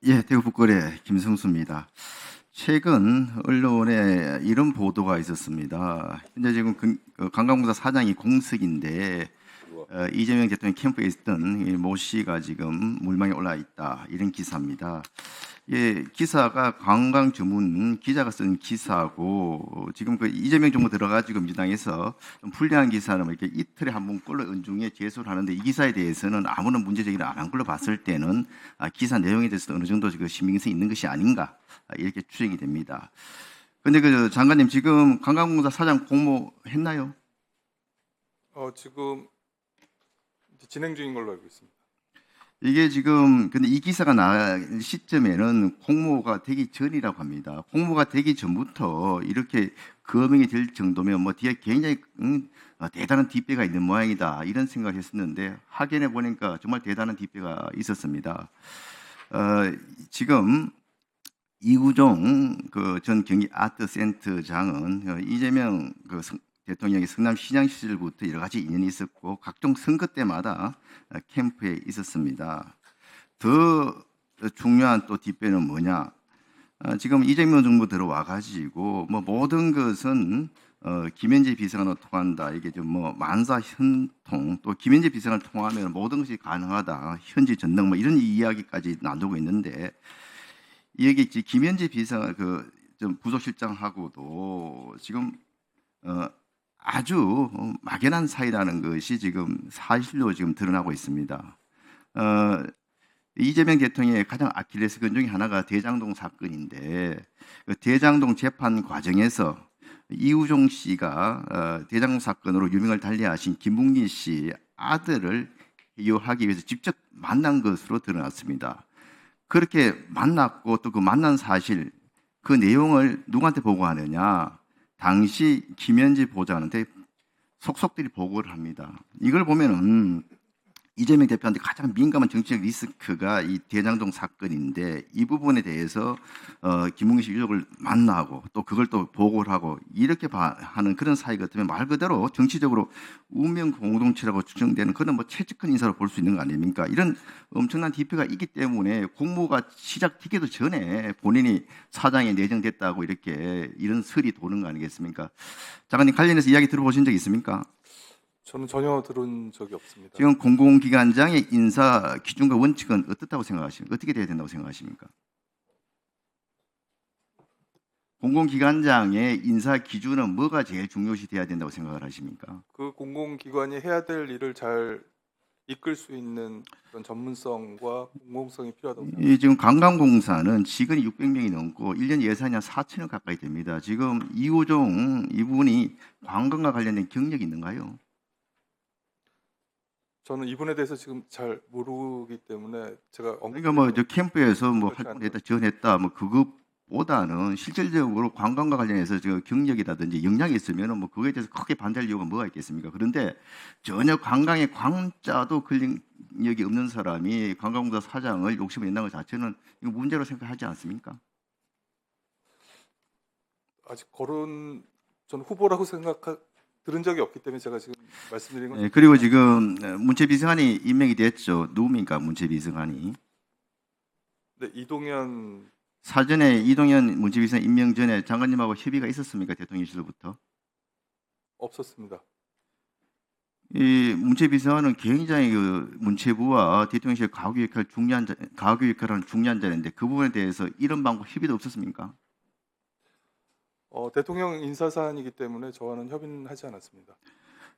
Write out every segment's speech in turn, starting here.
예, 대구 북거래 김성수입니다. 최근 언론에 이런 보도가 있었습니다. 현재 지금 관광공사 사장이 공석인데 이재명 대통령 캠프에 있던 이모 씨가 지금 물망에 올라 있다, 이런 기사입니다. 예, 기사가 관광 전문 기자가 쓴 기사고, 지금 그 이재명 정부 들어가지고 민주당에서 좀 불리한 기사는 뭐 이렇게 이틀에 한 번 꼴로 은중에 제소를 하는데, 이 기사에 대해서는 아무런 문제제기를 안 한 걸로 봤을 때는 기사 내용에 대해서 어느 정도 지금 신빙성이 있는 것이 아닌가, 이렇게 추정이 됩니다. 근데 그 장관님, 지금 관광공사 사장 공모했나요? 지금 이제 진행 중인 걸로 알고 있습니다. 이게 지금 근데 이 기사가 나갈 시점에는 공모가 되기 전이라고 합니다. 공모가 되기 전부터 이렇게 거명이 될 정도면 뭐 뒤에 굉장히 대단한 뒷배가 있는 모양이다, 이런 생각을 했었는데, 확인해 보니까 정말 대단한 뒷배가 있었습니다. 지금 이구종 그 전 경기 아트센터장은 이재명 대통령이 성남시장 시절부터 여러 가지 인연이 있었고 각종 선거 때마다 캠프에 있었습니다. 더 중요한 또 뒷배는 뭐냐? 지금 이재명 정부 들어와 가지고 뭐 모든 것은 김현재 비서관으로 통한다. 이게 좀 뭐 만사 현통, 또 김현재 비서관을 통하면 모든 것이 가능하다. 현지 전능 뭐 이런 이야기까지 나누고 있는데, 여기 김현재 비서관 좀 부속실장하고도 지금 아주 막연한 사이라는 것이 지금 사실로 지금 드러나고 있습니다. 이재명 대통령의 가장 아킬레스건 중에 하나가 대장동 사건인데, 그 대장동 재판 과정에서 이우종 씨가 대장동 사건으로 유명을 달리하신 김문기 씨 아들을 해요하기 위해서 직접 만난 것으로 드러났습니다. 그렇게 만났고 또 그 만난 사실, 그 내용을 누구한테 보고하느냐? 당시 김현지 보좌관한테 속속들이 보고를 합니다. 이걸 보면은 이재명 대표한테 가장 민감한 정치적 리스크가 이 대장동 사건인데, 이 부분에 대해서 김웅기 씨 유족을 만나고 또 그걸 또 보고를 하고 이렇게 하는 그런 사이 같으면 말 그대로 정치적으로 운명 공동체라고 추정되는 그런 뭐 최측근 인사로 볼 수 있는 거 아닙니까? 이런 엄청난 뒷배가 있기 때문에 공모가 시작되기도 전에 본인이 사장에 내정됐다고 이렇게 이런 설이 도는 거 아니겠습니까? 장관님, 관련해서 이야기 들어보신 적 있습니까? 저는 전혀 들은 적이 없습니다. 지금 공공기관장의 인사 기준과 원칙은 어떻다고 생각하십니까? 어떻게 돼야 된다고 생각하십니까? 공공기관장의 인사 기준은 뭐가 제일 중요시 돼야 된다고 생각을 하십니까? 그 공공기관이 해야 될 일을 잘 이끌 수 있는 그런 전문성과 공공성이 필요하다고 생각합니다. 지금 관광공사는 직원이 600명이 넘고 1년 예산이 한 4천억 가까이 됩니다. 지금 이호종 이분이 관광과 관련된 경력이 있는가요? 저는 이분에 대해서 지금 잘 모르기 때문에 제가 그러니까 뭐 저 캠프에서 뭐 활동했다, 지원했다, 뭐 그것보다는 실질적으로 관광과 관련해서 저 경력이라든지 역량이 있으면은 뭐 그거에 대해서 크게 반대할 이유가 뭐가 있겠습니까? 그런데 전혀 관광의 광자도 근력이 없는 사람이 관광공사 사장을 욕심을 낸다는 것 자체는 이거 문제로 생각하지 않습니까? 아직 저는 후보라고 들은 적이 없기 때문에 제가 지금 말씀드린 건. 네, 그리고 지금 문체비서관이 임명이 됐죠. 누굽니까, 문체비서관이? 네, 이동현. 사전에 이동현 문체비서관 임명 전에 장관님하고 협의가 있었습니까, 대통령실로부터? 없었습니다. 이 문체비서관은 굉장히 그 문체부와 대통령실 가교 역할하는 중요한 자리인데, 그 부분에 대해서 이런 방법 협의도 없었습니까? 대통령 인사 사안이기 때문에 저와는 협의는 하지 않았습니다.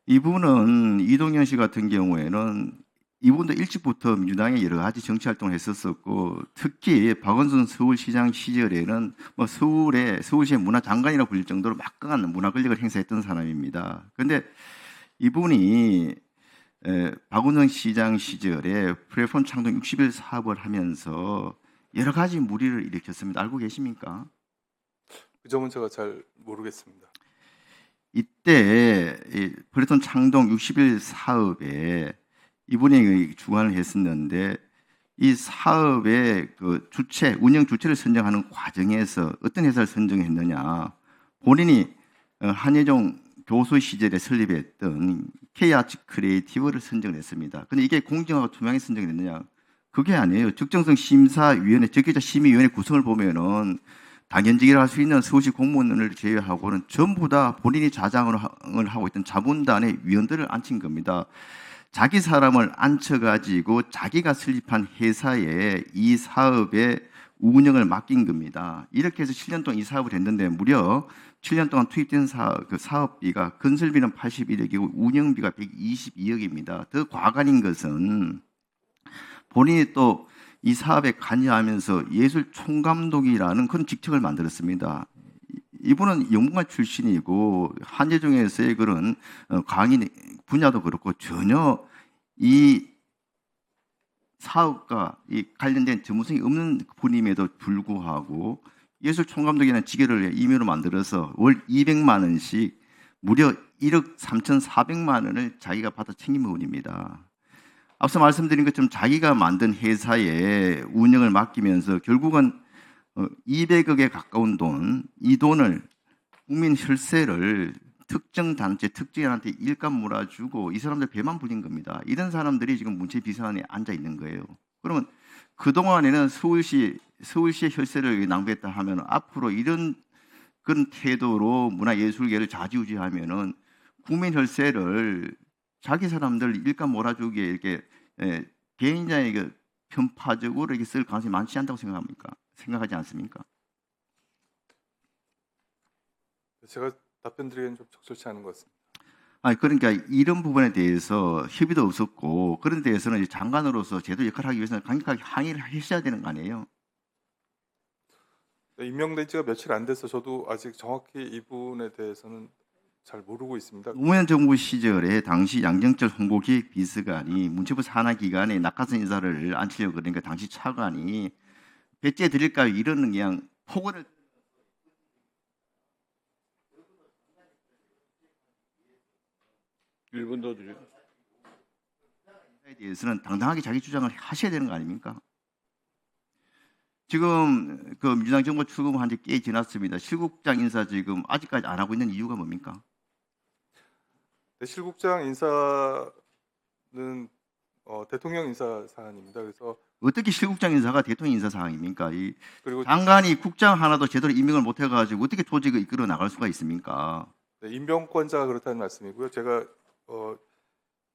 이분은 이동현 씨 같은 경우에는 이분도 일찍부터 민주당에 여러 가지 정치 활동을 했었었고, 특히 박원순 서울시장 시절에는 뭐 서울시의 문화장관이라고 불릴 정도로 막강한 문화 권력을 행사했던 사람입니다. 그런데 이분이 박원순 시장 시절에 플랫폼 창동 60일 사업을 하면서 여러 가지 물의를 일으켰습니다. 알고 계십니까? 그 점은 제가 잘 모르겠습니다. 이때 플랫폼 창동 60일 사업에 이분이 주관을 했었는데, 이 사업의 그 운영 주체를 선정하는 과정에서 어떤 회사를 선정했느냐? 본인이 한예종 교수 시절에 설립했던 K아츠 크리에이티브를 선정을 했습니다. 근데 이게 공정하고 투명하게 선정이 됐느냐? 그게 아니에요. 특정성 심사위원회, 적격자 심의위원회 구성을 보면은 당연직을 할 수 있는 서울시 공무원을 제외하고는 전부 다 본인이 자장을 하고 있던 자문단의 위원들을 앉힌 겁니다. 자기 사람을 앉혀가지고 자기가 설립한 회사에 이 사업의 운영을 맡긴 겁니다. 이렇게 해서 7년 동안 이 사업을 했는데 무려 7년 동안 투입된 사업비가 건설비는 81억이고 운영비가 122억입니다. 더 과간인 것은 본인이 또 이 사업에 관여하면서 예술 총감독이라는 그런 직책을 만들었습니다. 이분은 영문관 출신이고 한예종에서의 그런 강의 분야도 그렇고 전혀 이 사업과 이 관련된 전문성이 없는 분임에도 불구하고 예술 총감독이라는 직위를 임의로 만들어서 월 200만 원씩 무려 1억 3,400만 원을 자기가 받아 챙긴 분입니다. 앞서 말씀드린 것처럼 자기가 만든 회사에 운영을 맡기면서 결국은 200억에 가까운 돈, 이 돈을 국민 혈세를 특정 단체, 특정인한테 일감 몰아주고 이 사람들 배만 불린 겁니다. 이런 사람들이 지금 문체비서관에 앉아 있는 거예요. 그러면 그동안에는 서울시의 혈세를 낭비했다 하면 앞으로 이런 그런 태도로 문화예술계를 좌지우지하면은 국민 혈세를 자기 사람들 일감 몰아주기에 이렇게 개인장의 그 편파적으로 이렇게 쓸 가능성이 많지 않다고 생각하지 않습니까? 제가 답변 드리기는 좀 적절치 않은 것 같습니다. 아니 그러니까 이런 부분에 대해서 협의도 없었고 그런 데에서는 이제 장관으로서 제도 역할을 하기 위해서는 강력하게 항의를 하셔야 되는 거 아니에요? 네, 임명된 지가 며칠 안 돼서 저도 아직 정확히 이 부분에 대해서는 잘 모르고 있습니다. 노무현 정부 시절에 당시 양정철 홍보기획 비서관이 문체부 산하기관에 낙하산 인사를 앉히려고 그러니까 당시 차관이 배째 드릴까요? 이러는 그냥 폭언을 1분 더 드려. 에 대해서는 당당하게 자기 주장을 하셔야 되는 거 아닙니까? 지금 그 민주당 정부 출범한 지 꽤 지났습니다. 실국장 인사 지금 아직까지 안 하고 있는 이유가 뭡니까? 네, 실국장 인사는 대통령 인사 사안입니다. 그래서 어떻게 실국장 인사가 대통령 인사 사항입니까? 이 그리고 장관이 국장 하나도 제대로 임명을 못 해가지고 어떻게 조직을 이끌어 나갈 수가 있습니까? 네, 임명권자가 그렇다는 말씀이고요. 제가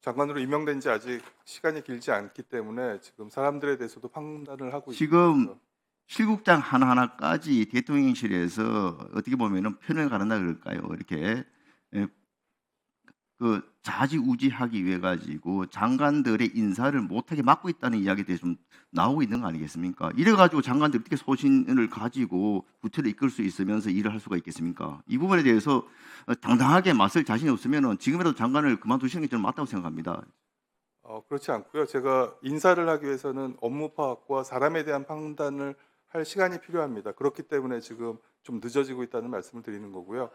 장관으로 임명된 지 아직 시간이 길지 않기 때문에 지금 사람들에 대해서도 판단을 하고 지금 있습니다. 실국장 하나하나까지 대통령실에서 어떻게 보면은 편을 가른다 그럴까요? 이렇게 예, 그 좌지우지하기 위해 가지고 장관들의 인사를 못하게 막고 있다는 이야기들이 좀 나오고 있는 거 아니겠습니까? 이래 가지고 장관들이 어떻게 소신을 가지고 구태를 이끌 수 있으면서 일을 할 수가 있겠습니까? 이 부분에 대해서 당당하게 맞설 자신이 없으면은 지금이라도 장관을 그만두시는 게 저는 맞다고 생각합니다. 그렇지 않고요. 제가 인사를 하기 위해서는 업무 파악과 사람에 대한 판단을 할 시간이 필요합니다. 그렇기 때문에 지금 좀 늦어지고 있다는 말씀을 드리는 거고요.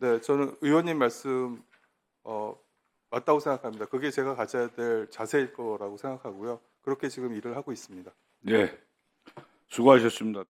네, 저는 의원님 말씀 맞다고 생각합니다. 그게 제가 가져야 될 자세일 거라고 생각하고요. 그렇게 지금 일을 하고 있습니다. 네, 수고하셨습니다.